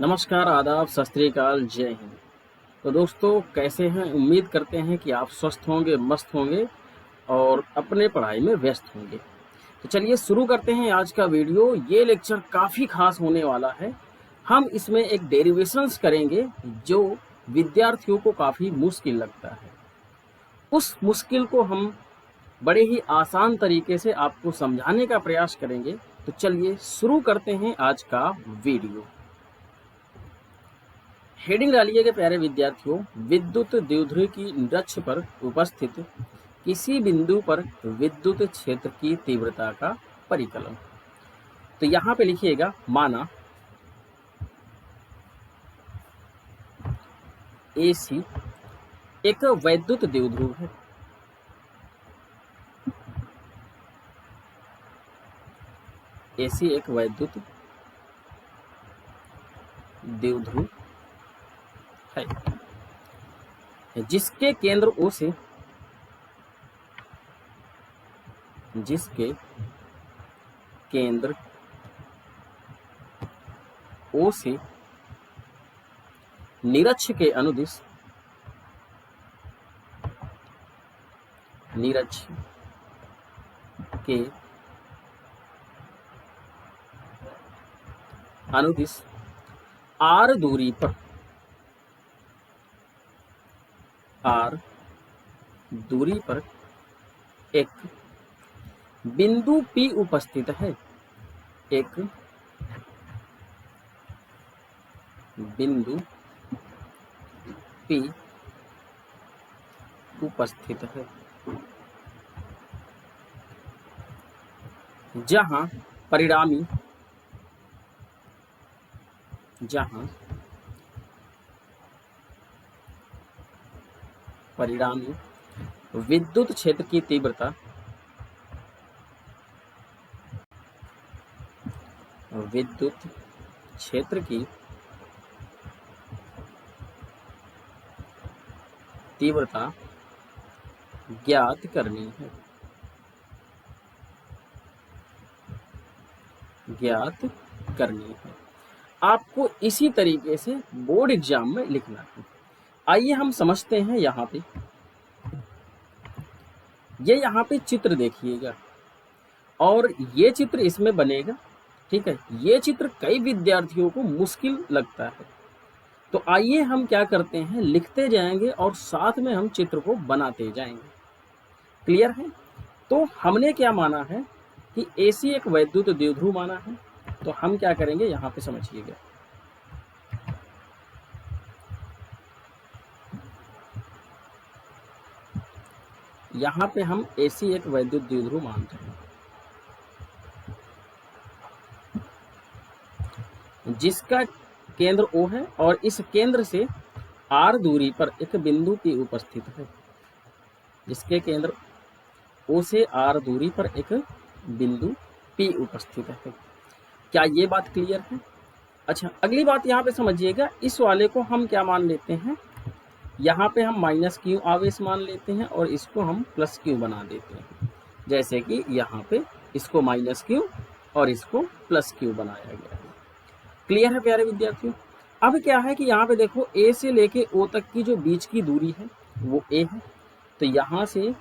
नमस्कार, आदाब, सत श्री अकाल, जय हिंद। तो दोस्तों, कैसे हैं? उम्मीद करते हैं कि आप स्वस्थ होंगे, मस्त होंगे और अपने पढ़ाई में व्यस्त होंगे। तो चलिए शुरू करते हैं आज का वीडियो। ये लेक्चर काफ़ी खास होने वाला है। हम इसमें एक डेरिवेशंस करेंगे जो विद्यार्थियों को काफ़ी मुश्किल लगता है। उस मुश्किल को हम बड़े ही आसान तरीके से आपको समझाने का प्रयास करेंगे। तो चलिए शुरू करते हैं आज का वीडियो। हेडिंग डालिएगा प्यारे विद्यार्थियों, विद्युत द्विध्रुव की निरक्ष पर उपस्थित किसी बिंदु पर विद्युत क्षेत्र की तीव्रता का परिकलन। तो यहाँ पे लिखिएगा, माना AC एक वैद्युत द्विध्रुव है। AC एक वैद्युत द्विध्रुव है जिसके केंद्र O से निरक्ष के अनुदिश R दूरी पर एक बिंदु P उपस्थित है। एक बिंदु P उपस्थित है जहां परिणामी विद्युत क्षेत्र की तीव्रता ज्ञात करनी है। आपको इसी तरीके से बोर्ड एग्जाम में लिखना है। आइए हम समझते हैं। यहाँ पे चित्र देखिएगा और ये चित्र इसमें बनेगा। ठीक है, ये चित्र कई विद्यार्थियों को मुश्किल लगता है। तो आइए हम क्या करते हैं, लिखते जाएंगे और साथ में हम चित्र को बनाते जाएंगे। क्लियर है? तो हमने क्या माना है कि AC एक वैद्युत द्विध्रुव माना है। तो हम क्या करेंगे, यहाँ पे समझिएगा। यहाँ पे हम AC एक वैद्युत द्विध्रुव मानते हैं जिसका केंद्र O है और इस केंद्र से R दूरी पर एक बिंदु P उपस्थित है। इसके केंद्र O से R दूरी पर एक बिंदु P उपस्थित है। क्या ये बात क्लियर है? अच्छा, अगली बात यहाँ पे समझिएगा। इस वाले को हम क्या मान लेते हैं, यहाँ पे हम -Q आवेश मान लेते हैं और इसको हम +Q बना देते हैं। जैसे कि यहाँ पे इसको -Q और इसको +Q बनाया गया है। क्लियर है प्यारे विद्यार्थियों? अब क्या है कि यहाँ पे देखो, A से लेके O तक की जो बीच की दूरी है वो A है। तो यहाँ से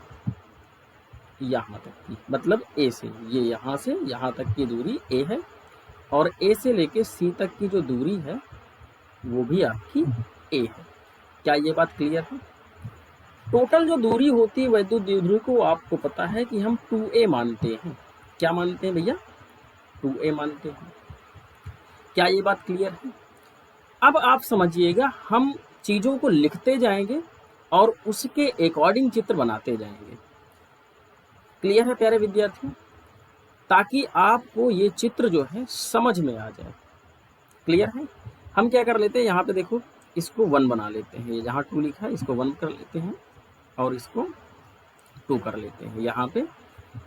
यहाँ तक की, मतलब A से ये यहाँ से यहाँ तक की दूरी A है और A से लेके C तक की जो दूरी है वो भी आपकी A है। क्या ये बात क्लियर है? टोटल जो दूरी होती है वैद्युत द्विध्रुव को, आपको पता है कि हम 2A मानते हैं। क्या मानते हैं भैया? 2A मानते हैं। क्या ये बात क्लियर है? अब आप समझिएगा, हम चीजों को लिखते जाएंगे और उसके अकॉर्डिंग चित्र बनाते जाएंगे। क्लियर है प्यारे विद्यार्थियों? ताकि आपको ये चित्र जो है समझ में आ जाए। क्लियर है? हम क्या कर लेते हैं, यहाँ पे देखो, इसको 1 बना लेते हैं। ये जहाँ 2 लिखा है इसको 1 कर लेते हैं और इसको 2 कर लेते हैं। यहाँ पे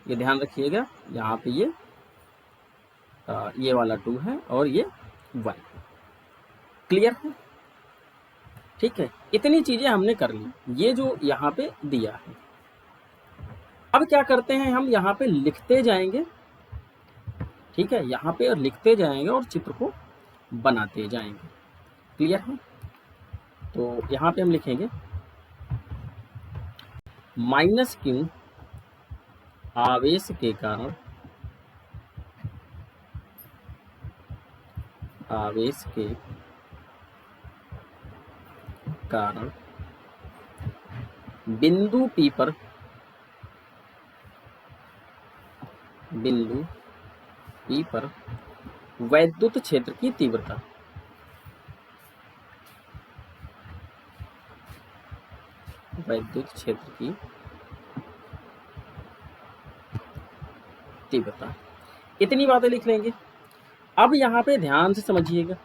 ये ध्यान रखिएगा, यहाँ पे ये वाला 2 है और ये 1 है। क्लियर है? ठीक है, इतनी चीजें हमने कर ली। ये जो यहाँ पे दिया है, अब क्या करते हैं, हम यहाँ पे लिखते जाएंगे। ठीक है, यहाँ पे और लिखते जाएंगे और चित्र को बनाते जाएंगे। क्लियर है? तो यहाँ पे हम लिखेंगे माइनस क्यू आवेश के कारण, आवेश के कारण बिंदु P पर, बिंदु P पर वैद्युत क्षेत्र की तीव्रता, वैद्युत क्षेत्र की तीव्रता, इतनी बातें लिख लेंगे। अब यहाँ पे ध्यान से समझिएगा,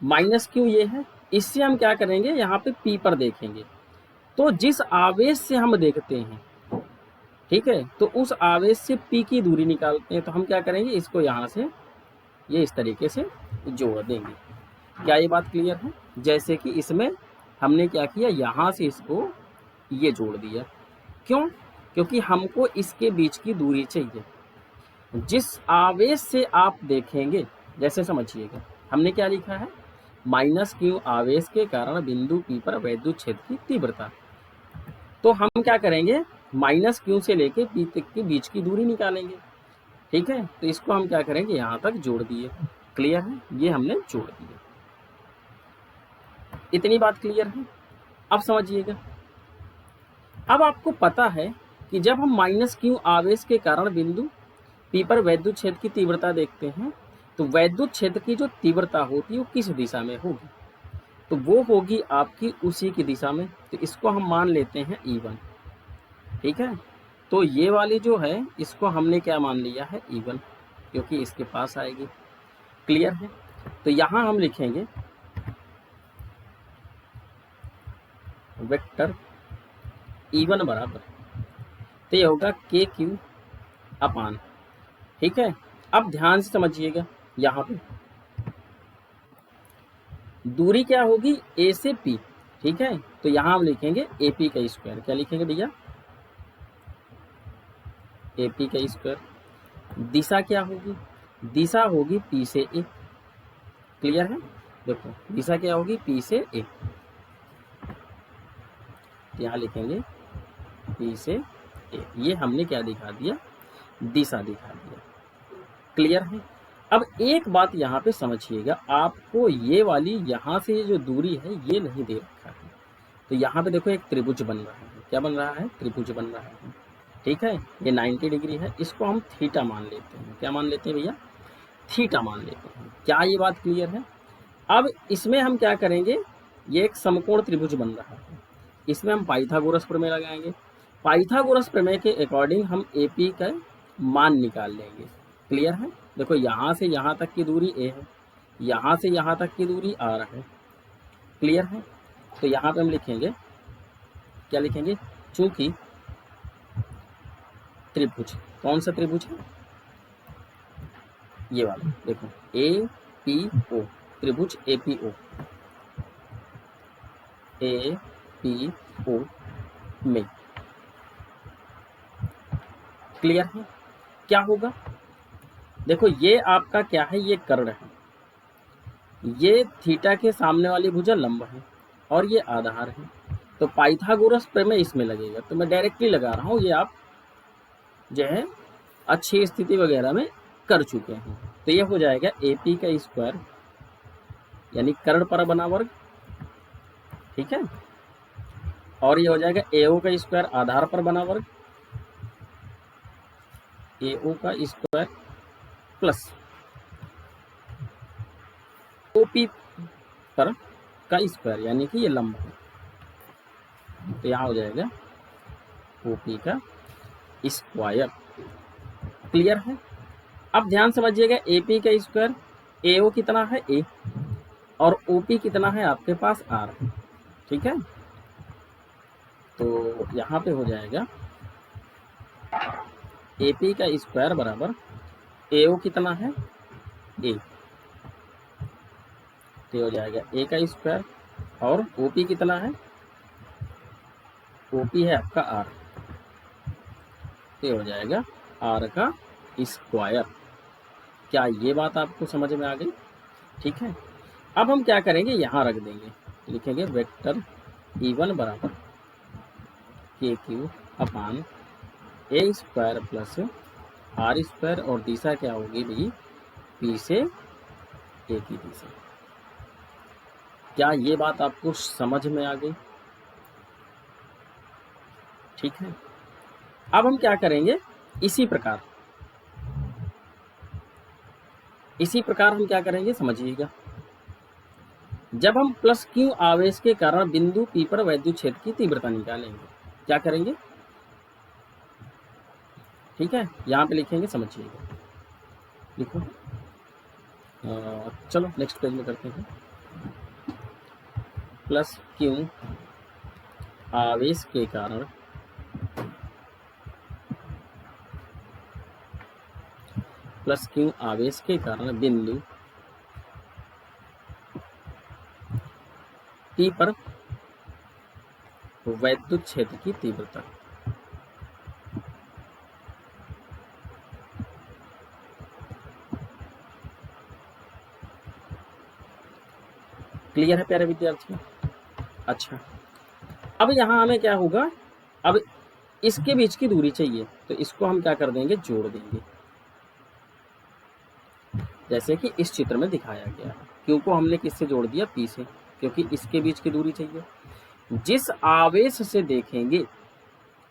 माइनस क्यू ये है, इससे हम क्या करेंगे, यहाँ पे P पर देखेंगे। तो जिस आवेश से हम देखते हैं, ठीक है, तो उस आवेश से P की दूरी निकालते हैं। तो हम क्या करेंगे, इसको यहाँ से ये इस तरीके से जोड़ देंगे। क्या ये बात क्लियर है? जैसे कि इसमें हमने क्या किया, यहाँ से इसको ये जोड़ दिया। क्यों? क्योंकि हमको इसके बीच की दूरी चाहिए। जिस आवेश से आप देखेंगे, जैसे समझिएगा, हमने क्या लिखा है, माइनस क्यू आवेश के कारण बिंदु P पर वैद्युत क्षेत्र की तीव्रता। तो हम क्या करेंगे, माइनस क्यू से लेके P तक के बीच की दूरी निकालेंगे। ठीक है, तो इसको हम क्या करेंगे, यहाँ तक जोड़ दिए। क्लियर है? ये हमने जोड़ दिया। इतनी बात क्लियर है? अब समझिएगा, अब आपको पता है कि जब हम माइनस क्यू आवेश के कारण बिंदु P पर वैद्युत क्षेत्र की तीव्रता देखते हैं, तो वैद्युत क्षेत्र की जो तीव्रता होती है वो किस दिशा में होगी, तो वो होगी आपकी उसी की दिशा में। तो इसको हम मान लेते हैं E1। ठीक है, तो ये वाली जो है, इसको हमने क्या मान लिया है, E1, क्योंकि इसके पास आएगी। क्लियर है? तो यहाँ हम लिखेंगे वेक्टर E1 बराबर, तो ये होगा KQ अपान। ठीक है, अब ध्यान से समझिएगा, यहाँ पे दूरी क्या होगी, A से P। ठीक है, तो यहाँ हम लिखेंगे AP का स्क्वायर। क्या लिखेंगे भैया, AP का स्क्वायर। दिशा क्या होगी, दिशा होगी P से A। क्लियर है? देखो दिशा क्या होगी, P से A। यहाँ लिखेंगे P से A। ये हमने क्या दिखा दिया, दिशा दिखा दिया। क्लियर है? अब एक बात यहाँ पे समझिएगा, आपको ये वाली यहाँ से जो दूरी है ये नहीं दे रखा है। तो यहाँ पे देखो एक त्रिभुज बन रहा है। क्या बन रहा है, त्रिभुज बन रहा है। ठीक है, ये 90 डिग्री है, इसको हम थीटा मान लेते हैं। क्या मान लेते हैं भैया, थीटा मान लेते हैं। क्या ये बात क्लियर है? अब इसमें हम क्या करेंगे, ये एक समकोण त्रिभुज बन रहा है, इसमें हम पाइथागोरस प्रमेय लगाएंगे। पाइथागोरस प्रमेय के अकॉर्डिंग हम AP का मान निकाल लेंगे। क्लियर है? देखो यहाँ से यहाँ तक की दूरी A है, यहाँ से यहाँ तक की दूरी R है। क्लियर है? तो यहाँ पे हम लिखेंगे, क्या लिखेंगे, चूंकि त्रिभुज, कौन सा त्रिभुज है, ये वाला, देखो APO, त्रिभुज APO, APO में। क्लियर है? क्या होगा, देखो ये आपका क्या है, ये कर्ण है, ये थीटा के सामने वाली भुजा लंब है, और ये आधार है। तो पाइथागोरस प्रमेय इसमें लगेगा। तो मैं डायरेक्टली लगा रहा हूँ, ये आप जो है अच्छी स्थिति वगैरह में कर चुके हैं। तो ये हो जाएगा AP का स्क्वायर, यानी कर्ण पर बना वर्ग। ठीक है, और ये हो जाएगा AO का स्क्वायर, आधार पर बना वर्ग, AO का स्क्वायर प्लस OP पर का स्क्वायर, यानी कि ये लंब है। तो यहाँ हो जाएगा OP का स्क्वायर। क्लियर है? अब ध्यान समझिएगा, AP का स्क्वायर, AO कितना है A, और OP कितना है आपके पास R। ठीक है, तो यहाँ पे हो जाएगा AP का स्क्वायर बराबर AO कितना है A, तो हो जाएगा A का स्क्वायर, और OP कितना है, OP है आपका R, तो हो जाएगा R का स्क्वायर। क्या ये बात आपको समझ में आ गई? ठीक है। अब हम क्या करेंगे, यहाँ रख देंगे, लिखेंगे वेक्टर E1 बराबर KQ upon A square plus R square, और दिशा क्या होगी भाई, P से A की दिशा। क्या ये बात आपको समझ में आ गई? ठीक है। अब हम क्या करेंगे, इसी प्रकार हम क्या करेंगे समझिएगा। जब हम प्लस Q आवेश के कारण बिंदु P पर वैद्युत क्षेत्र की तीव्रता निकालेंगे, क्या करेंगे, ठीक है, यहाँ पे लिखेंगे, समझिएगा, लिखो। चलो नेक्स्ट पेज में करते हैं। प्लस Q आवेश के कारण बिंदु P पर वैद्युत क्षेत्र की तीव्रता। क्लियर है प्यारे विद्यार्थियों? अच्छा, अब यहाँ हमें क्या होगा, अब इसके बीच की दूरी चाहिए, तो इसको हम क्या कर देंगे, जोड़ देंगे, जैसे कि इस चित्र में दिखाया गया है। Q को हमने किससे जोड़ दिया, P से, क्योंकि इसके बीच की दूरी चाहिए। जिस आवेश से देखेंगे,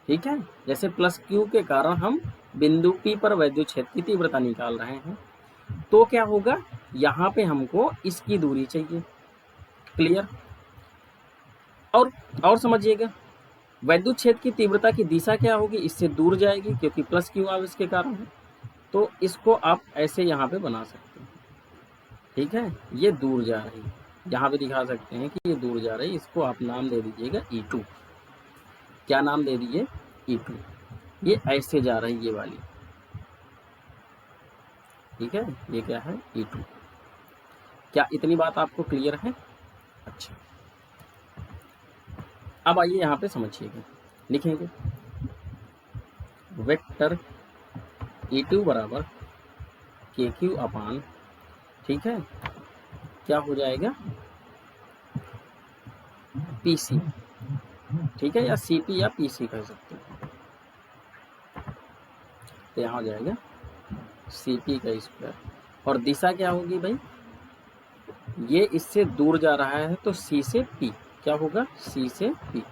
ठीक है, जैसे प्लस Q के कारण हम बिंदु P पर वैद्युत क्षेत्र की तीव्रता निकाल रहे हैं, तो क्या होगा, यहाँ पे हमको इसकी दूरी चाहिए। क्लियर? और समझिएगा, वैद्युत क्षेत्र की तीव्रता की दिशा क्या होगी, इससे दूर जाएगी, क्योंकि प्लस Q आवेश के कारण है। तो इसको आप ऐसे यहाँ पे बना सकते हैं, ठीक है, ये दूर जा रही है, यहाँ पे दिखा सकते हैं कि ये दूर जा रही है, इसको आप नाम दे दीजिएगा E2। क्या नाम दे दीजिए, E2। ये ऐसे जा रही है, ये वाली, ठीक है, ये क्या है, E2। क्या इतनी बात आपको क्लियर है? अच्छा, अब आइए यहाँ पे समझिएगा, लिखेंगे वेक्टर E2 बराबर KQ अपान, ठीक है, क्या हो जाएगा, PC, ठीक है, या CP या PC कह सकते हैं। तो यहाँ हो जाएगा CP का स्क्वायर, और दिशा क्या होगी भाई, ये इससे दूर जा रहा है, तो C से P, क्या होगा, C से P।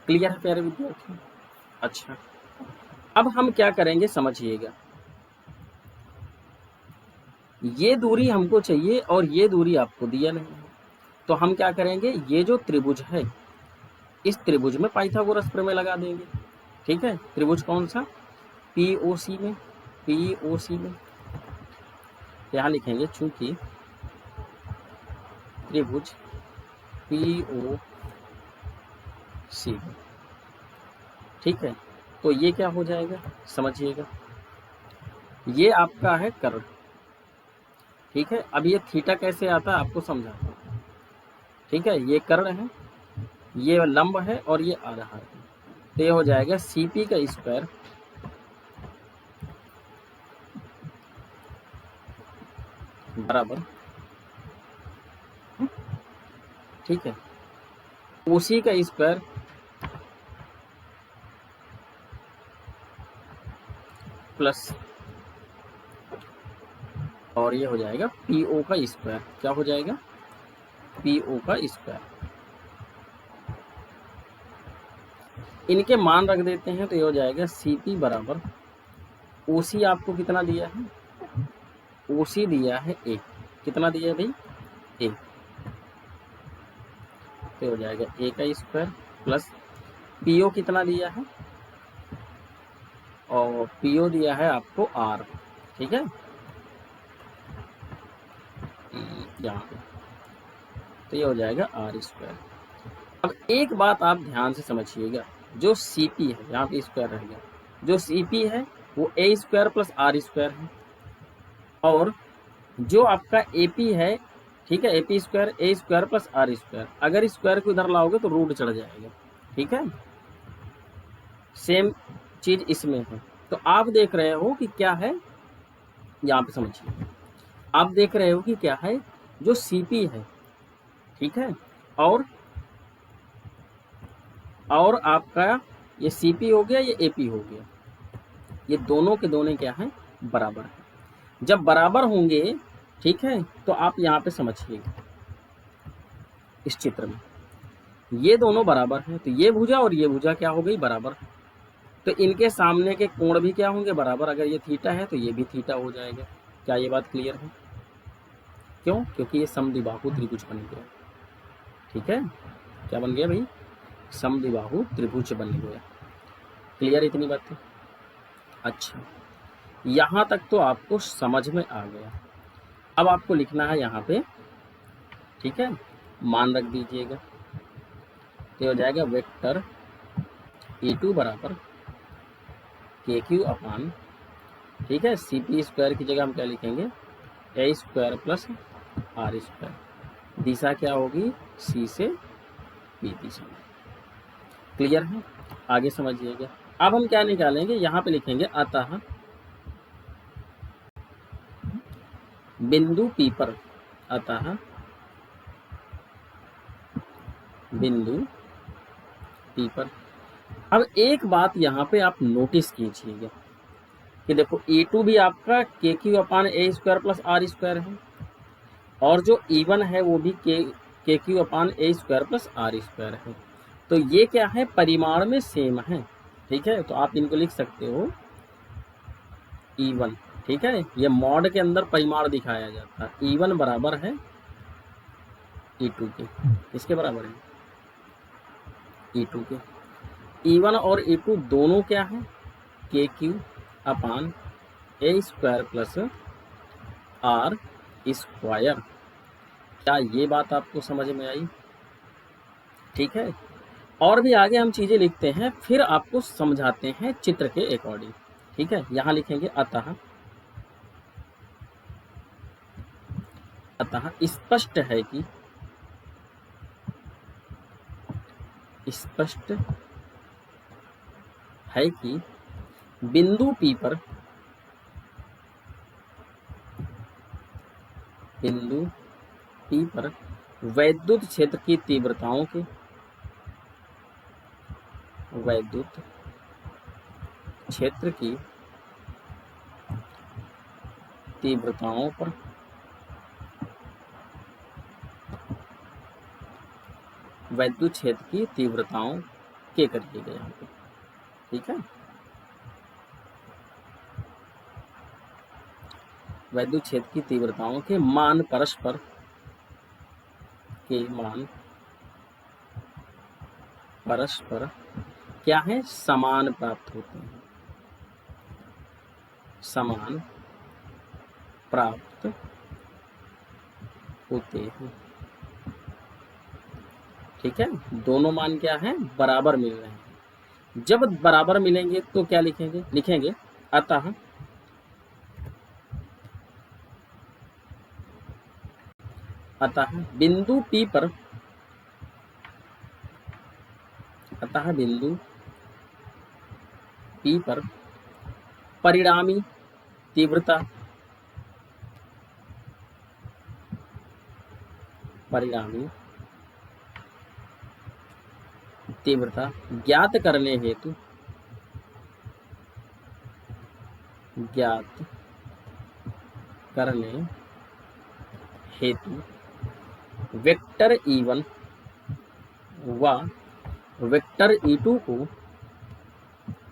क्लियर है प्यारे विद्यार्थी? अच्छा, अब हम क्या करेंगे समझिएगा, ये दूरी हमको चाहिए और ये दूरी आपको दिया नहीं है, तो हम क्या करेंगे, ये जो त्रिभुज है, इस त्रिभुज में पाइथागोरस प्रमेय लगा देंगे। ठीक है, त्रिभुज कौन सा, POC में, यहाँ लिखेंगे, चूंकि त्रिभुज POC, ठीक है, तो ये क्या हो जाएगा समझिएगा, ये आपका है कर्ण, ठीक है। अब ये थीटा कैसे आता है आपको समझाता हूं, ठीक है, ये कर्ण है, ये लंब है और ये आधार है, तो ये हो जाएगा CP का स्क्वायर बराबर, ठीक है, OC का स्क्वायर प्लस, और ये हो जाएगा PO का स्क्वायर, क्या हो जाएगा, PO का स्क्वायर। इनके मान रख देते हैं, तो ये हो जाएगा CP बराबर, OC आपको कितना दिया है, OC दिया है A, कितना दिया है भाई, A, तो हो जाएगा A का स्क्वायर प्लस PO कितना दिया है, और PO दिया है आपको R, ठीक है, यहाँ पे, तो ये हो जाएगा R स्क्वायर। अब एक बात आप ध्यान से समझिएगा, जो CP है, यहाँ पे स्क्वायर रहेगा, जो CP है वो A square plus R square है, और जो आपका AP है, ठीक है, AP square A square plus R square, अगर स्क्वायर को इधर लाओगे तो रूट चढ़ जाएगा, ठीक है, सेम चीज इसमें है, तो आप देख रहे हो कि क्या है, यहाँ पे समझिए, आप देख रहे हो कि क्या है, जो सीपी है, ठीक है, और आपका ये सीपी हो गया, ये एपी हो गया, ये दोनों के दोनों क्या है, बराबर है। जब बराबर होंगे, ठीक है, तो आप यहाँ पे समझिएगा, इस चित्र में ये दोनों बराबर हैं, तो ये भुजा और ये भुजा क्या हो गई, बराबर। तो इनके सामने के कोण भी क्या होंगे, बराबर। अगर ये थीटा है तो ये भी थीटा हो जाएगा। क्या ये बात क्लियर है? क्यों? क्योंकि ये समद्विबाहु त्रिभुज बन गया, ठीक है। क्या बन गया भाई? समद्विबाहु त्रिभुज बन गया। क्लियर इतनी बात? अच्छा, यहाँ तक तो आपको समझ में आ गया। अब आपको लिखना है यहाँ पे, ठीक है, मान रख दीजिएगा, तो हो जाएगा वेक्टर E2 बराबर KQ अपान, ठीक है, CP स्क्वायर की जगह हम क्या लिखेंगे, A square plus R square. दिशा क्या होगी, C से P दिशा। क्लियर है? आगे समझिएगा। अब हम क्या निकालेंगे, यहाँ पे लिखेंगे अतः बिंदु P पर, अतः बिंदु P पर। अब एक बात यहाँ पे आप नोटिस कीजिएगा कि देखो E2 भी आपका KQ upon A square plus R square है, और जो E1 है वो भी KQ upon A square plus R square है। तो ये क्या है, परिमाण में सेम है, ठीक है। तो आप इनको लिख सकते हो E1, ठीक है। ये मॉड के अंदर परिमाण दिखाया जाता है। E1 बराबर है E2 के। किसके बराबर है? E2 के। E1 और E2 दोनों क्या है, KQ upon A square plus R square. क्या ये बात आपको समझ में आई? ठीक है। और भी आगे हम चीजें लिखते हैं, फिर आपको समझाते हैं चित्र के अकॉर्डिंग, ठीक है। यहां लिखेंगे अतः स्पष्ट है कि, स्पष्ट है कि बिंदु P पर, बिंदु P पर वैद्युत क्षेत्र की तीव्रताओं के, वैद्युत क्षेत्र की तीव्रताओं पर वैद्युत क्षेत्र की तीव्रताओं के करिएगा यहाँ पे, ठीक है। वैद्युत क्षेत्र की तीव्रताओं के मान परस्पर के मान परस्पर क्या है, समान प्राप्त होते हैं, समान प्राप्त होते हैं, ठीक है। दोनों मान क्या है, बराबर मिल रहे हैं। जब बराबर मिलेंगे तो क्या लिखेंगे, लिखेंगे अतः बिंदु P पर, अतः बिंदु P पर परिणामी तीव्रता, परिणामी तीव्रता ज्ञात करने हेतु, ज्ञात करने हेतु वेक्टर E1 व वेक्टर E2 को,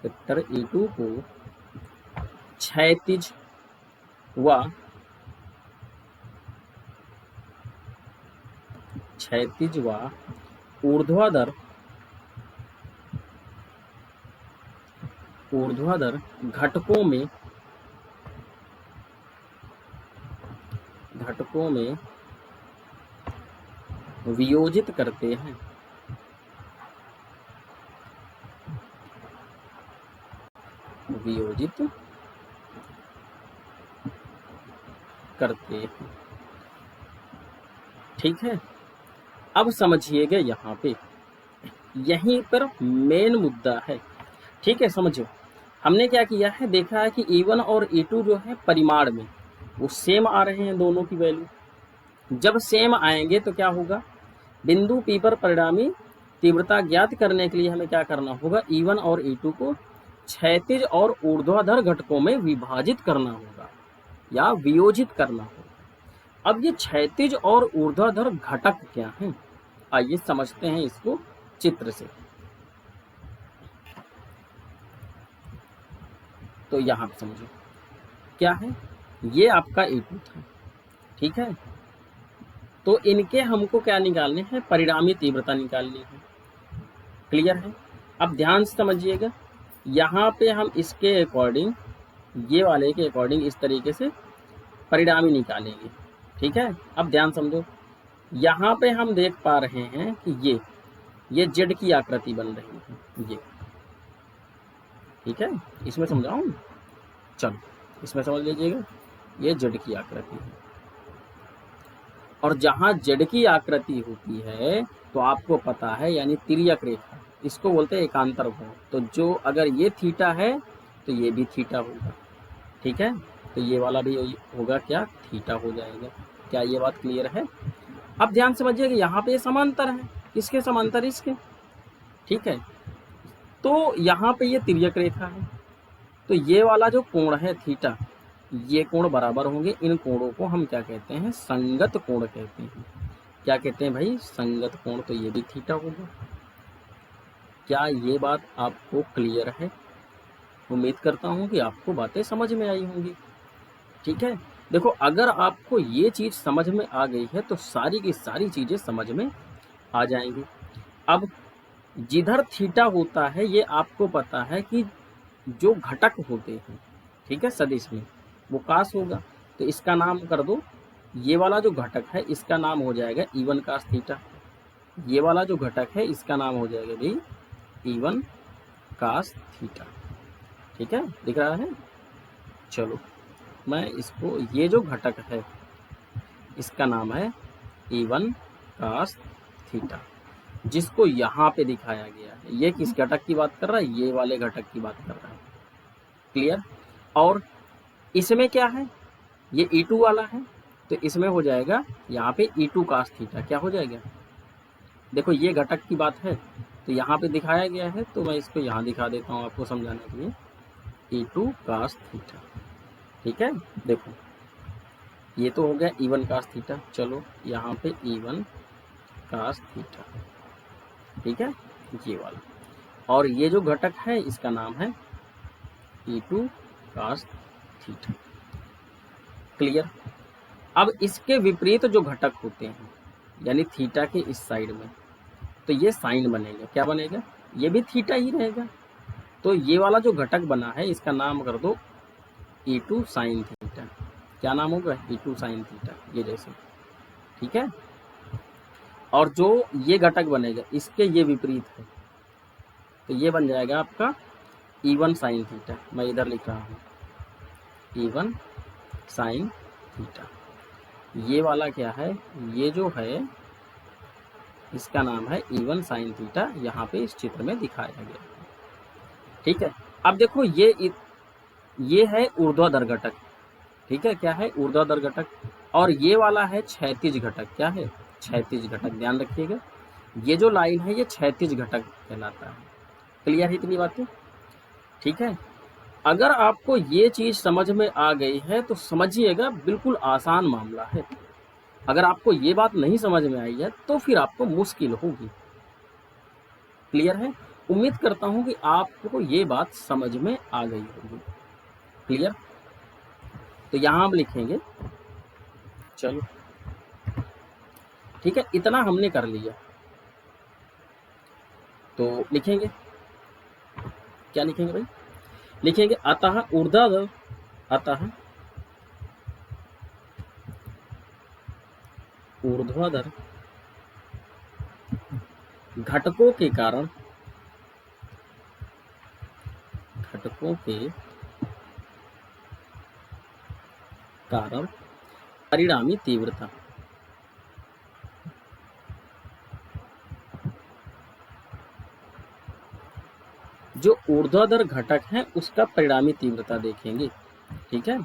वेक्टर E2 को क्षैतिज व ऊर्ध्वाधर घटकों में वियोजित करते हैं, वियोजित करते हैं, ठीक है। अब समझिएगा यहाँ पे, यहीं पर मेन मुद्दा है, ठीक है। समझो, हमने क्या किया है, देखा है कि E1 और E2 जो है परिमाण में वो सेम आ रहे हैं दोनों की वैल्यू। जब सेम आएंगे तो क्या होगा, बिंदु P पर परिणामी तीव्रता ज्ञात करने के लिए हमें क्या करना होगा, E1 और E2 को क्षैतिज और ऊर्ध्वाधर घटकों में विभाजित करना होगा या वियोजित करना होगा। अब ये क्षैतिज और ऊर्ध्वाधर घटक क्या हैं, आइए समझते हैं इसको चित्र से। तो यहाँ पे समझो क्या है, ये आपका E2 था, ठीक है। तो इनके हमको क्या निकालने हैं, परिणामी तीव्रता निकालनी है। क्लियर है। अब ध्यान से समझिएगा, यहाँ पे हम इसके अकॉर्डिंग, ये वाले के अकॉर्डिंग इस तरीके से परिणामी निकालेंगे, ठीक है। अब ध्यान समझो, यहाँ पे हम देख पा रहे हैं कि ये जेड की आकृति बन रही है, ये, ठीक है। इसमें समझाऊं, चलो इसमें समझ लीजिएगा, ये जेड की आकृति है। और जहां जेड की आकृति होती है तो आपको पता है, यानी तिर्यक रेखा, इसको बोलते हैं एकांतर कोण। तो जो अगर ये थीटा है तो ये भी थीटा होगा, ठीक है। तो ये वाला भी होगा क्या, थीटा हो जाएगा। क्या ये बात क्लियर है। अब ध्यान समझिए कि यहाँ पे समांतर है, किसके समांतर, इसके, ठीक है। तो यहाँ पे ये तिर्यक रेखा है, तो ये वाला जो कोण है थीटा, ये कोण बराबर होंगे। इन कोणों को हम क्या कहते हैं, संगत कोण कहते हैं। क्या कहते हैं भाई, संगत कोण। तो ये भी थीटा होगा। क्या ये बात आपको क्लियर है। उम्मीद करता हूं कि आपको बातें समझ में आई होंगी, ठीक है। देखो, अगर आपको ये चीज समझ में आ गई है तो सारी की सारी चीजें समझ में आ जाएंगी। अब जिधर थीटा होता है, ये आपको पता है कि जो घटक होते हैं, ठीक है, सदिश में, वो कास होगा। तो इसका नाम कर दो, ये वाला जो घटक है इसका नाम हो जाएगा E1 कास थीटा। ये वाला जो घटक है इसका नाम हो जाएगा भाई E1 कास थीटा, ठीक है, दिख रहा है। चलो मैं इसको, ये जो घटक है इसका नाम है E1 कास थीटा, जिसको यहाँ पे दिखाया गया है। ये किस घटक की बात कर रहा है, ये वाले घटक की बात कर रहा है। क्लियर। और इसमें क्या है, ये E2 वाला है, तो इसमें हो जाएगा यहाँ पे E2 कास थीटा। क्या हो जाएगा, देखो ये घटक की बात है तो यहाँ पे दिखाया गया है, तो मैं इसको यहाँ दिखा देता हूँ आपको समझाने के लिए, E2 कास थीटा, ठीक है। देखो ये तो हो गया E1 कास थीटा। चलो यहाँ पे E1 कास थीटा, ठीक है, ये वाला। और ये जो घटक है इसका नाम है E2 कास थीटा। क्लियर। अब इसके विपरीत जो घटक होते हैं, यानी थीटा के इस साइड में, तो ये साइन बनेगा। क्या बनेगा, ये भी थीटा ही रहेगा। तो ये वाला जो घटक बना है इसका नाम कर दो E2 साइन थीटा। क्या नाम होगा, E2 साइन थीटा, ये जैसे, ठीक है। और जो ये घटक बनेगा इसके ये विपरीत है, तो ये बन जाएगा आपका E1 साइन थीटा। मैं इधर लिख रहा हूँ E1 साइन थीटा। ये वाला क्या है, ये जो है इसका नाम है E1 साइन थीटा, यहाँ पे इस चित्र में दिखाया गया है, ठीक है। अब देखो ये है ऊर्ध्वाधर घटक, ठीक है। क्या है, ऊर्ध्वाधर घटक। और ये वाला है क्षैतिज घटक। क्या है, क्षैतिज घटक। ध्यान रखिएगा, ये जो लाइन है ये क्षैतिज घटक कहलाता है। क्लियर है इतनी बातें, ठीक है। अगर आपको ये चीज समझ में आ गई है तो समझिएगा बिल्कुल आसान मामला है। अगर आपको ये बात नहीं समझ में आई है तो फिर आपको मुश्किल होगी। क्लियर है। उम्मीद करता हूं कि आपको ये बात समझ में आ गई होगी। क्लियर। तो यहां हम लिखेंगे, चलो ठीक है, इतना हमने कर लिया। तो लिखेंगे, क्या लिखेंगे भाई, लिखेंगे अतः ऊर्ध्वाधर, अतः ऊर्ध्वाधर घटकों के कारण, घटकों के कारण परिणामी तीव्रता, जो ऊर्ध्वाधर घटक है उसका परिणामी तीव्रता देखेंगे। ठीक है,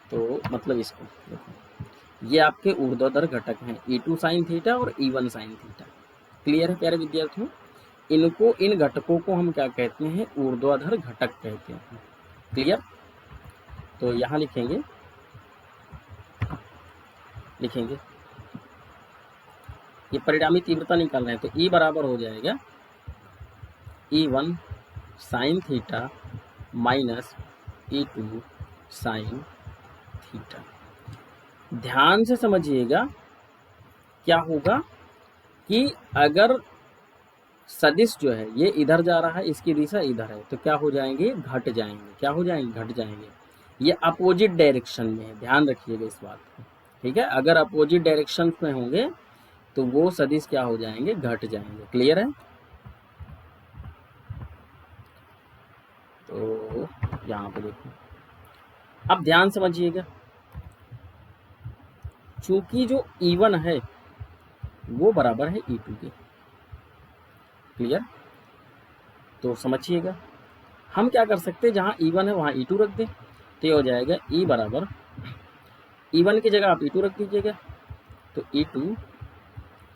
तो मतलब इसको देखो, ये आपके ऊर्ध्वाधर घटक हैं E2 sin थीटा और E1 sin थीटा। क्लियर है प्यारे विद्यार्थियों? इनको, इन घटकों को हम क्या कहते हैं? ऊर्ध्वाधर घटक कहते हैं। क्लियर? तो यहाँ लिखेंगे ये परिणामी तीव्रता निकाल रहे हैं, तो E बराबर हो जाएगा E1 sin theta minus E2 sin theta. ध्यान से समझिएगा, क्या होगा कि अगर सदिश जो है ये इधर जा रहा है, इसकी दिशा इधर है, तो क्या हो जाएंगे? घट जाएंगे। क्या हो जाएंगे? घट जाएंगे। ये अपोजिट डायरेक्शन में है, ध्यान रखिएगा इस बात को। ठीक है, अगर अपोजिट डायरेक्शन में होंगे तो वो सदिश क्या हो जाएंगे? घट जाएंगे। क्लियर है? तो यहाँ पे देखो, अब ध्यान समझिएगा, चूंकि जो E1 है वो बराबर है E2 के। क्लियर? तो समझिएगा, हम क्या कर सकते हैं, जहाँ E1 है वहाँ E2 रख दें, तो ये हो जाएगा E बराबर, E1 की जगह आप E2 रख दीजिएगा, तो E2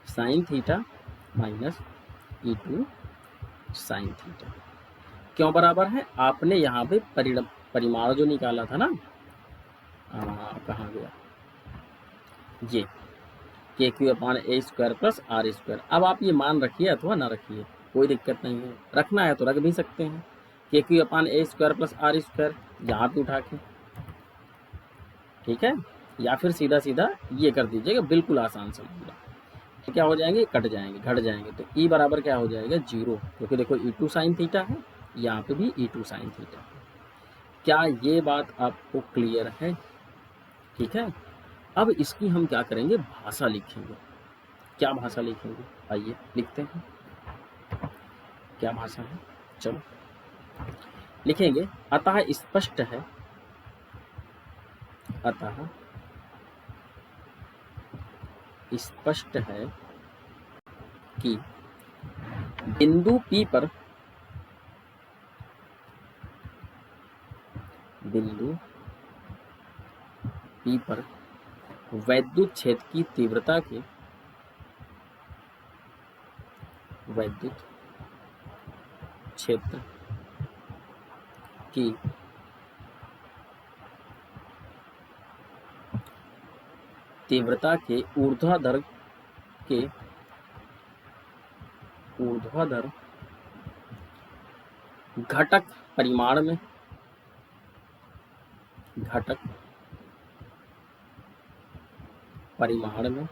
sin theta minus E2 sin theta. क्यों बराबर है? आपने यहाँ पे परिमाण जो निकाला था ना, कहाँ गया ये, KQ/A² प्लस R²। अब आप ये मान रखिए अथवा ना रखिए, कोई दिक्कत नहीं है, रखना है तो रख भी सकते हैं, KQ/A² प्लस R², यहाँ पे उठा के। ठीक है, या फिर सीधा सीधा ये कर दीजिएगा, बिल्कुल आसान समझिएगा। तो क्या हो जाएंगे? कट जाएंगे, घट जाएंगे, तो E बराबर क्या हो जाएगा? 0, क्योंकि देखो E2 sin थीटा है, यहाँ पे भी E2 sin थीटा है। क्या ये बात आपको क्लियर है? ठीक है, अब इसकी हम क्या करेंगे? भाषा लिखेंगे। क्या भाषा लिखेंगे? आइए लिखते हैं, क्या भाषा है। चलो लिखेंगे, अतः स्पष्ट है, अतः स्पष्ट है कि बिंदु P पर, बिंदु P पर वैद्युत क्षेत्र की तीव्रता के, वैद्युत क्षेत्र की तीव्रता के ऊर्ध्वाधर घटक परिमाण में, घटक परिमाण में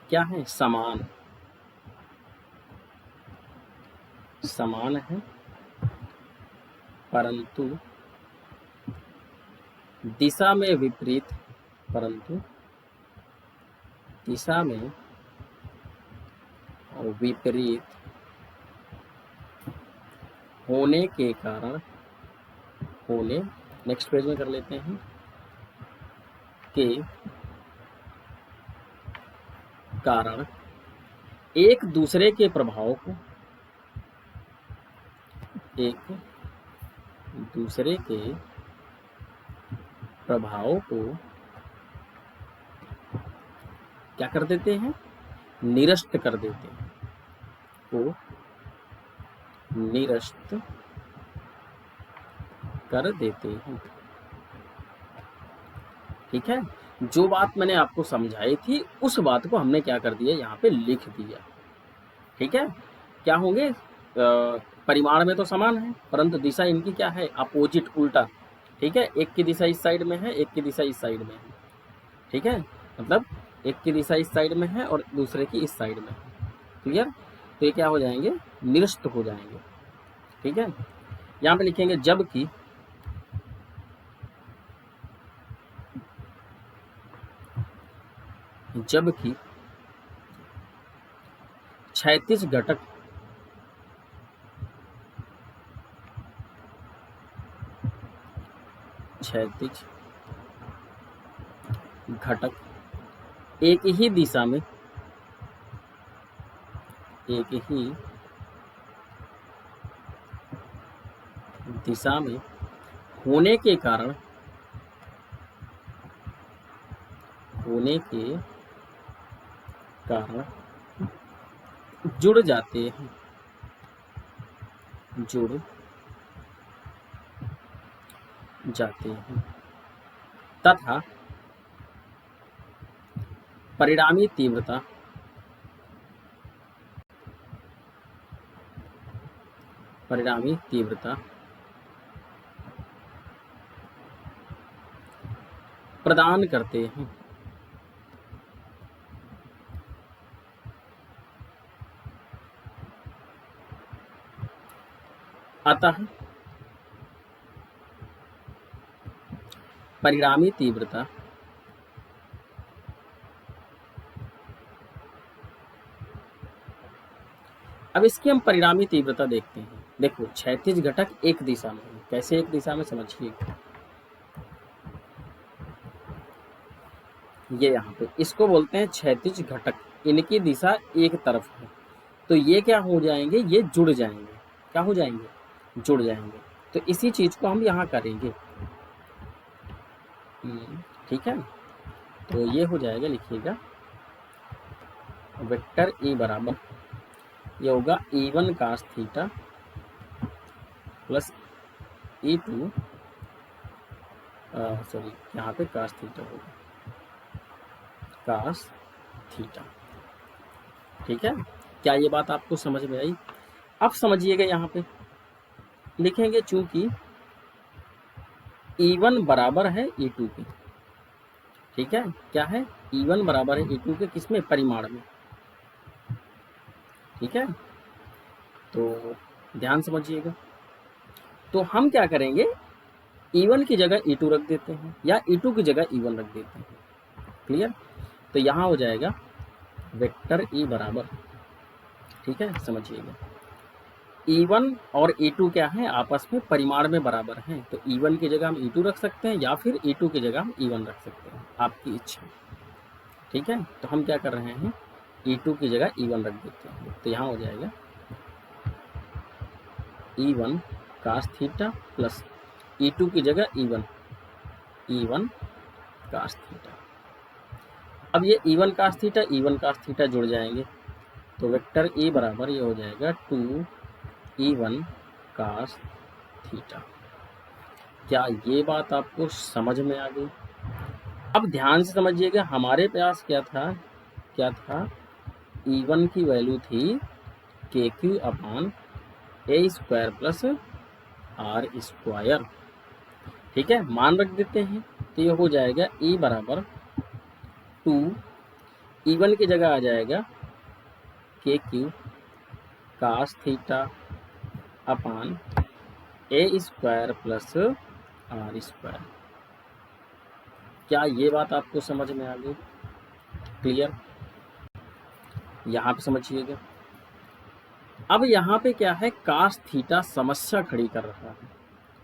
क्या है? समान, समान है, परंतु दिशा में विपरीत, परंतु दिशा में विपरीत होने के कारण, होने, नेक्स्ट पेज में कर लेते हैं, के कारण एक दूसरे के प्रभाव को, एक दूसरे के प्रभाव को क्या कर देते हैं? निरस्त कर देते हैं, को निरस्त कर देते हैं। ठीक है, जो बात मैंने आपको समझाई थी उस बात को हमने क्या कर दिया? यहाँ पे लिख दिया। ठीक है, क्या होंगे? परिमाण में तो समान है, परंतु दिशा इनकी क्या है? अपोजिट, उल्टा। ठीक है, एक की दिशा इस साइड में है, एक की दिशा इस साइड में है। ठीक है, मतलब एक की दिशा इस साइड में है और दूसरे की इस साइड में है। क्लियर? तो ये क्या हो जाएंगे? निरस्त हो जाएंगे। ठीक है, यहाँ पे लिखेंगे जबकि, जबकि क्षैतिज घटक, क्षैतिज घटक एक ही दिशा में, एक ही दिशा में होने के कारण जुड़ जाते हैं तथा परिणामी तीव्रता प्रदान करते हैं। अतः परिणामी तीव्रता अब इसकी हम परिणामी तीव्रता देखते हैं। देखो क्षैतिज घटक एक दिशा में है। कैसे एक दिशा में, समझिए। ये यहाँ पे इसको बोलते हैं क्षैतिज घटक, इनकी दिशा एक तरफ है। तो ये क्या हो जाएंगे, ये जुड़ जाएंगे। क्या हो जाएंगे, जुड़ जाएंगे। तो इसी चीज को हम यहाँ करेंगे। ठीक है, तो ये हो जाएगा, लिखिएगा वेक्टर ए बराबर, ये होगा E1 cos theta plus E2 sorry यहाँ पे cos थीटा होगा, cos थीटा। ठीक है, क्या ये बात आपको समझ में आई? अब समझिएगा, यहाँ पे लिखेंगे चूंकि E1 बराबर है E2 के। ठीक है, क्या है, E1 बराबर है E2 के, किसमें, परिमाण में। ठीक है, तो ध्यान समझिएगा। तो हम क्या करेंगे, E1 की जगह E2 रख देते हैं या E2 की जगह E1 रख देते हैं। क्लियर? तो यहाँ हो जाएगा वेक्टर E बराबर, ठीक है, समझिएगा, E1 और E2 क्या है, आपस में परिमाण में बराबर हैं। तो E1 की जगह हम E2 रख सकते हैं या फिर E2 की जगह हम E1 रख सकते हैं, आपकी इच्छा। ठीक है, तो हम क्या कर रहे हैं, E2 की जगह E1 रख देते हैं। तो यहाँ हो जाएगा E1 cos theta plus E2 की जगह E1 cos थीटा। अब ये E1 cos थीटा जुड़ जाएंगे। तो वेक्टर E बराबर ये हो जाएगा 2E1 cos थीटा। क्या ये बात आपको समझ में आ गई? अब ध्यान से समझिएगा, हमारे पास क्या था, E1 की वैल्यू थी KQ upon A square plus R square. ठीक है, मान रख देते हैं। तो ये हो जाएगा E बराबर 2, E1 की जगह आ जाएगा KQ cos theta upon A square plus R square. क्या ये बात आपको समझ में आ गई? क्लियर? यहाँ पे समझिएगा। अब यहाँ पे क्या है, cos थीटा समस्या खड़ी कर रहा है।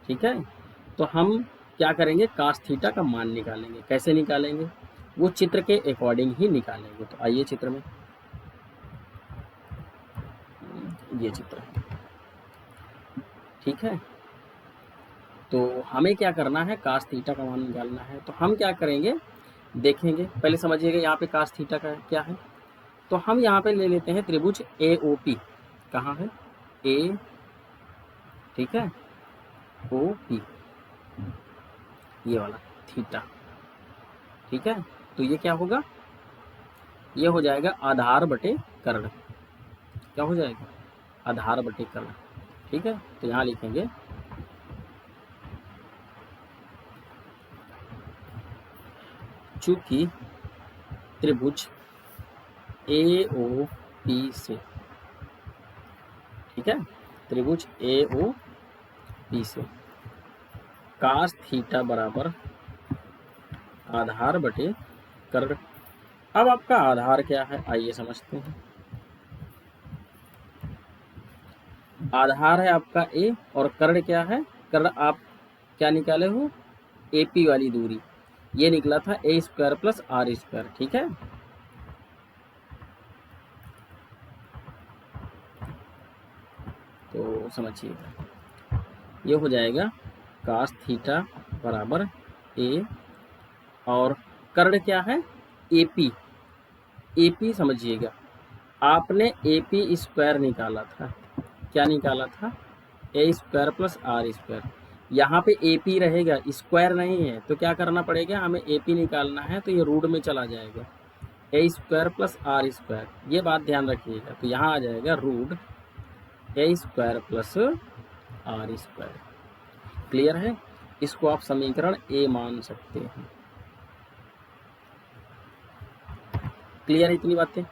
ठीक है, तो हम क्या करेंगे, cos थीटा का मान निकालेंगे। कैसे निकालेंगे, वो चित्र के अकॉर्डिंग ही निकालेंगे। तो आइए चित्र में, ये चित्र है। ठीक है, तो हमें क्या करना है, cos थीटा का मान निकालना है। तो हम क्या करेंगे, देखेंगे, पहले समझिएगा यहाँ पे cos थीटा का क्या है। तो हम यहाँ पे ले लेते हैं त्रिभुज AOP। कहाँ है, A, ठीक है, OP, ये वाला थीटा। ठीक है, तो ये क्या होगा, ये हो जाएगा आधार बटे कर्ण। क्या हो जाएगा, आधार बटे कर्ण। ठीक है, तो यहाँ लिखेंगे चूंकि त्रिभुज AOP से, ठीक है, त्रिभुज AOP से cos थीटा बराबर आधार बटे कर्ण। अब आपका आधार क्या है, आइए समझते हैं। आधार है आपका A और कर्ण क्या है, कर्ण आप क्या निकाले हो, AP वाली दूरी, ये निकला था A square plus R square. ठीक है, तो समझिएगा, ये हो जाएगा कास थीटा बराबर ए, और कर्ण क्या है, एपी। एपी समझिएगा, आपने एपी स्क्वायर निकाला था, क्या निकाला था, A square plus R square. यहाँ पे एपी रहेगा, स्क्वायर नहीं है, तो क्या करना पड़ेगा, हमें एपी निकालना है, तो ये रूट में चला जाएगा, A square plus R square, ये बात ध्यान रखिएगा। तो यहाँ आ जाएगा root A square plus R square. Clear है, इसको आप समीकरण ए मान सकते हैं। क्लियर है इतनी बातें।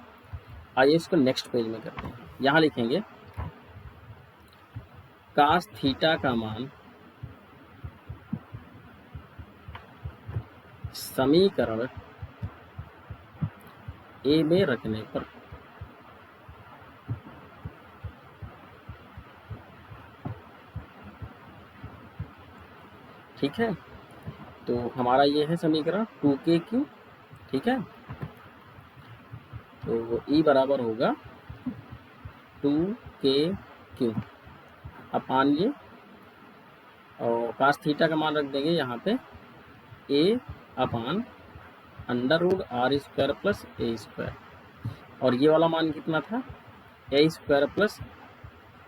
आइए इसको नेक्स्ट पेज में करते हैं। यहाँ लिखेंगे कास थीटा का मान समीकरण ए में रखने पर ठीक है। तो हमारा ये है समीकरण 2k/q, ठीक है। तो E बराबर होगा 2k/q अपान ये, और कास थीटा का मान रख देंगे यहाँ पे a upon under root R square plus A square, और ये वाला मान कितना था, A square plus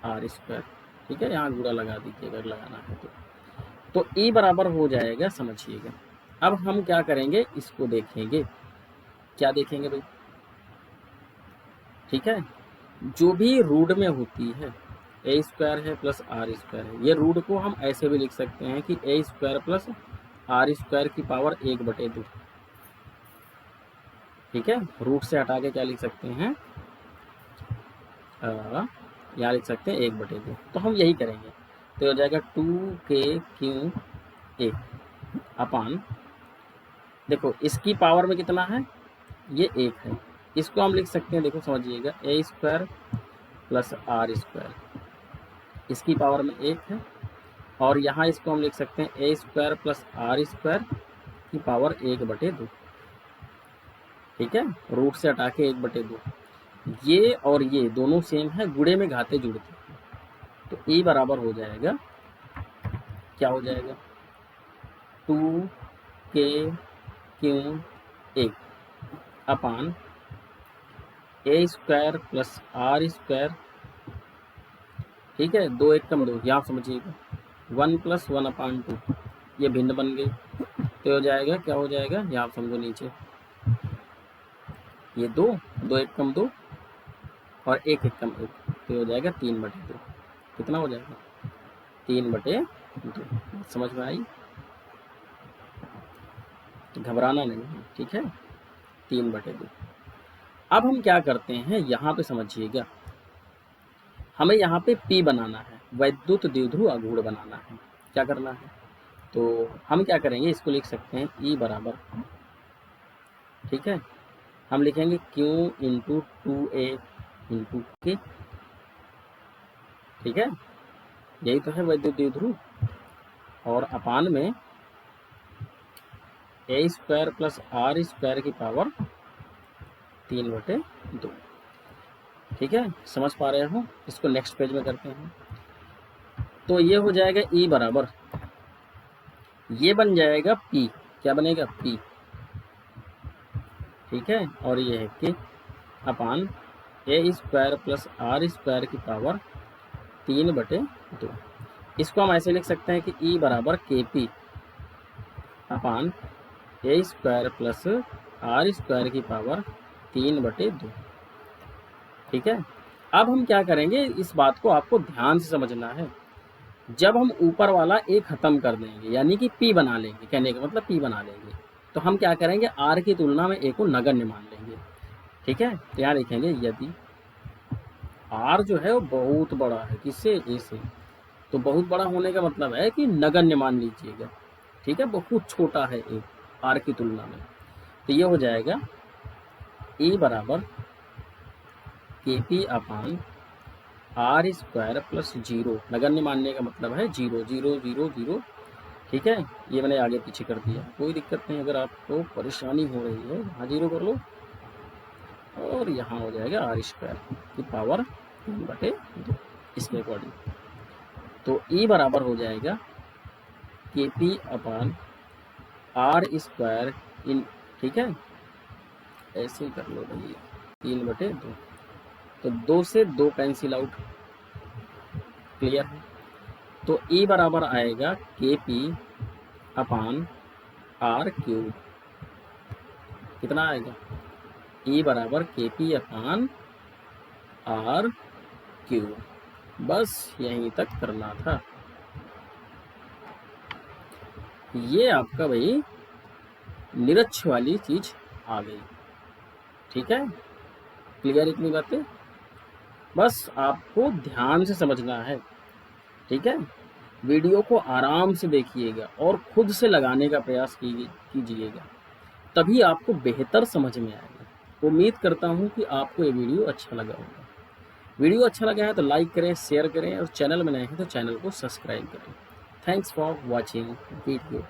R square, ठीक है। यहाँ गुणा लगा दीजिए अगर लगाना है तो E बराबर हो जाएगा, समझिएगा। अब हम क्या करेंगे, इसको देखेंगे, क्या देखेंगे भाई, ठीक है। जो भी रूट में होती है, ए स्क्वायर है प्लस आर स्क्वायर है, ये रूट को हम ऐसे भी लिख सकते हैं कि ए स्क्वायर प्लस आर स्क्वायर की पावर 1/2, ठीक है। रूट से हटा के क्या लिख सकते हैं, यहाँ लिख सकते हैं 1/2, तो हम यही करेंगे। तो हो जाएगा 2k/q अपान, देखो इसकी पावर में कितना है, ये 1 है, इसको हम लिख सकते हैं, देखो समझिएगा, ए स्क्वायर प्लस आर स्क्वायर, इसकी पावर में 1 है, और यहाँ इसको हम लिख सकते हैं ए स्क्वायर प्लस आर स्क्वायर की पावर 1/2, ठीक है। रूट से हटा के 1/2, ये और ये दोनों सेम है, गुणे में घाते जुड़ते हैं, तो E बराबर हो जाएगा, क्या हो जाएगा, 2k/q upon A square plus R square, ठीक है। 2 1 कम 2, यहाँ समझिएगा 1 + 1/2, ये भिन्न बन गई, तो हो जाएगा, क्या हो जाएगा, यहाँ समझो नीचे ये 2 2 1 कम 2 और 1 1 कम 1, तो हो जाएगा 3/2, कितना हो जाएगा, 3/2। समझ में आई, घबराना नहीं, ठीक है, 3/2। अब हम क्या करते हैं, यहाँ पे समझिएगा, हमें यहाँ पे P बनाना है, वैद्युत द्विध्रुव आघूर्ण बनाना है, क्या करना है, तो हम क्या करेंगे, इसको लिख सकते हैं E बराबर, ठीक है, हम लिखेंगे Q × 2A × K, ठीक है, यही तो है वैद्युत द्विध्रुव, और अपान में ए स्क्वायर प्लस आर स्क्वायर की पावर 3/2, ठीक है। समझ पा रहे हो, इसको नेक्स्ट पेज में करते हैं। तो ये हो जाएगा E बराबर, ये बन जाएगा P, क्या बनेगा, P, ठीक है, और ये है K upon A square plus R square की पावर 3/2। इसको हम ऐसे लिख सकते हैं कि E बराबर KP upon A square plus R square की पावर 3/2, ठीक है। अब हम क्या करेंगे, इस बात को आपको ध्यान से समझना है, जब हम ऊपर वाला ए खत्म कर देंगे, यानी कि P बना लेंगे, कहने का मतलब P बना लेंगे, तो हम क्या करेंगे, R की तुलना में ए को नगण्य मान लेंगे, ठीक है। तो यहाँ लिखेंगे यदि R जो है वो बहुत बड़ा है, किससे, ए से, तो बहुत बड़ा होने का मतलब है कि नगण्य मान लीजिएगा, ठीक है, बहुत छोटा है ए R की तुलना में, तो ये हो जाएगा E बराबर KP upon R square plus 0, नगण्य मानने का मतलब है 0 0 0 0, ठीक है। ये मैंने आगे पीछे कर दिया, कोई दिक्कत नहीं, अगर आपको परेशानी हो रही है यहाँ 0 कर लो, और यहाँ हो जाएगा आर स्क्वायर की पावर 3/2, इसके अकॉर्डिंग, तो ई बराबर हो जाएगा KP अपॉन आर स्क्वायर इन, ठीक है, ऐसे ही कर लो भाई, 3/2। तो 2 से 2 कैंसिल आउट, क्लियर है। तो ई बराबर आएगा KP अपॉन आर क्यूब, कितना आएगा, ई बराबर KP अपॉन आर क्यूब। बस यहीं तक करना था। ये आपका भाई निरक्ष वाली चीज आ गई, ठीक है, क्लियर इतनी बातें, बस आपको ध्यान से समझना है, ठीक है। वीडियो को आराम से देखिएगा और खुद से लगाने का प्रयास कीजिएगा, तभी आपको बेहतर समझ में आएगा। उम्मीद करता हूँ कि आपको ये वीडियो अच्छा लगा होगा। वीडियो अच्छा लगा है तो लाइक करें, शेयर करें और चैनल में नए हैं तो चैनल को सब्सक्राइब करें। Thanks for watching video.